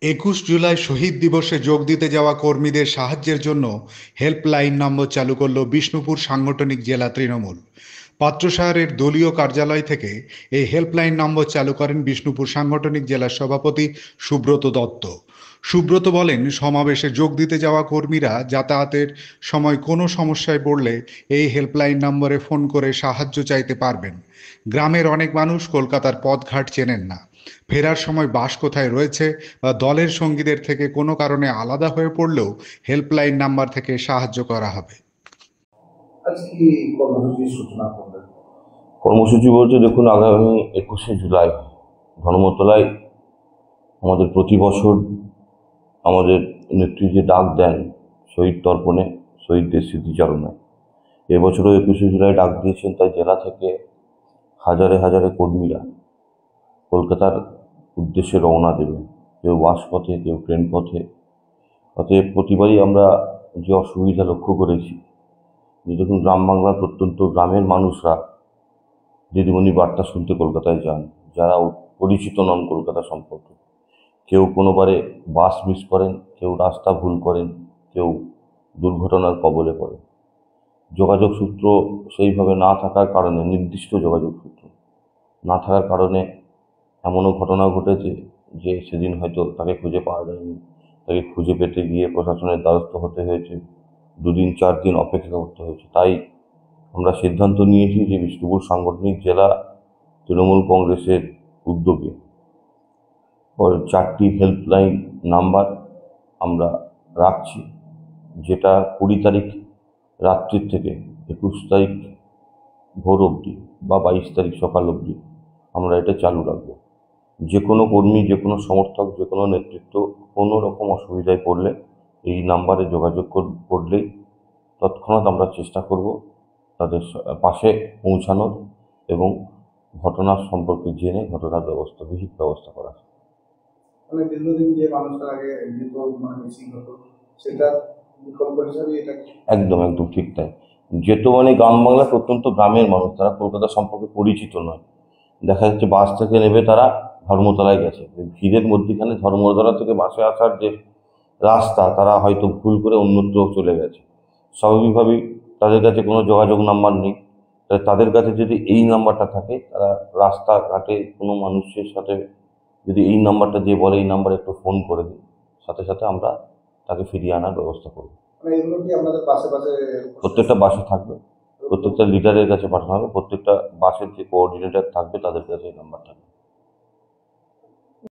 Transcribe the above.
21 জুলাই শহীদ দিবসে যোগ দিতে যাওয়া কর্মীদের সাহায্যের জন্য হেল্পলাইন নম্বর চালু করল বিষ্ণুপুর সাংগঠনিক জেলা তৃণমূল। পাত্রসাহের দলীয় কার্যালয় থেকে এই হেল্পলাইন নম্বর চালু করেন বিষ্ণুপুর সাংগঠনিক জেলার সভাপতি সুব্রত দত্ত। সুব্রত বলেন, সমাবেশে যোগ দিতে যাওয়া কর্মীরা যাতায়াতের সময় কোনো সমস্যায় পড়লে এই হেল্পলাইন নম্বরে ফোন করে সাহায্য চাইতে পারবেন। গ্রামের অনেক মানুষ কলকাতার পথঘাট চেনেন না, ফেরার সময় বাস কোথায় রয়েছে বা দলের সঙ্গীদের থেকে কোনো কারণে আলাদা হয়ে পড়লেও হেল্পলাইন নাম্বার থেকে সাহায্য করা হবে। আজকে কি কর্মসূচির সূচনা করলেন? কর্মসূচি বলতে দেখুন, আগামী 21শে জুলাই ধর্মতলায় আমাদের প্রতি বছর আমাদের নেত্রী যে ডাক দেন শহীদ তর্পণে, শহীদদের স্মৃতিচারণে, এবছরও 21শে জুলাই ডাক দিয়েছেন। তাই জেলা থেকে হাজারে হাজারে কর্মীরা কলকাতার উদ্দেশ্যে রওনা দেবে, কেউ বাস পথে, কেউ ট্রেন পথে। অতএব প্রতিবারই আমরা যে অসুবিধা লক্ষ্য করেছি, যে দেখুন গ্রাম বাংলার প্রত্যন্ত গ্রামের মানুষরা দিদিমণি বার্তা শুনতে কলকাতায় যান, যারা পরিচিত নন কলকাতা সম্পর্কে। কেউ কোনোবারে বাস মিস করেন, কেউ রাস্তা ভুল করেন, কেউ দুর্ঘটনার কবলে পড়ে। যোগাযোগ সূত্র সেইভাবে না থাকার কারণে, নির্দিষ্ট যোগাযোগ সূত্র না থাকার কারণে এমনও ঘটনা ঘটেছে যে সেদিন হয়তো তাকে খুঁজে পাওয়া যায়নি। তাকে খুঁজে পেতে গিয়ে প্রশাসনের দ্বারস্থ হতে হয়েছে, 2-4 দিন অপেক্ষা করতে হয়েছে। তাই আমরা সিদ্ধান্ত নিয়েছি যে বিষ্ণুপুর সাংগঠনিক জেলা তৃণমূল কংগ্রেসের উদ্যোগে 4টি হেল্পলাইন নাম্বার আমরা রাখছি, যেটা 20 তারিখ রাত্রির থেকে 21 তারিখ ভোর অবধি বা 22 তারিখ সকাল অবধি আমরা এটা চালু রাখবো। যে কোনো কর্মী, যে কোনো সমর্থক, যে কোনো নেতৃত্ব কোনো রকম অসুবিধায় পড়লে এই নাম্বারে যোগাযোগ করলেই তৎক্ষণাৎ আমরা চেষ্টা করব তাদের পাশে পৌঁছানোর এবং ঘটনার সম্পর্কে জেনে ঘটনার বিহিত ব্যবস্থা করার। মানে দীর্ঘদিন যে মানুষের আগে যেত, মানে মিসিং হতো, সেটা বিকল্প হিসাবে এটা একদম একদম ঠিক তাই। যেহেতু মানে গ্রাম বাংলার প্রত্যন্ত গ্রামের মানুষ, তারা কলকাতা সম্পর্কে পরিচিত নয়। দেখা যাচ্ছে বাস থেকে নেবে তারা ধর্মতলায় গেছে, ভিড়ের মধ্যিখানে ধর্মতলা থেকে বাসে আসার যে রাস্তা তারা হয়তো ভুল করে অন্যত্র চলে গেছে। স্বাভাবিকভাবেই তাদের কাছে কোনো যোগাযোগ নাম্বার নেই। তাই তাদের কাছে যদি এই নাম্বারটা থাকে, তারা রাস্তাঘাটে কোনো মানুষের সাথে যদি এই নাম্বারটা দিয়ে বলে এই নাম্বারে একটু ফোন করে দিই, সাথে সাথে আমরা তাকে ফিরিয়ে আনার ব্যবস্থা করব। মানে এগুলো কি আপনাদের পাশে পাশে প্রত্যেকটা বাসে থাকবে, প্রত্যেকটা লিডারের কাছে পাঠানো হবে, প্রত্যেকটা বাসের যে কোঅর্ডিনেটর থাকবে তাদের কাছে এই নাম্বার থাকবে।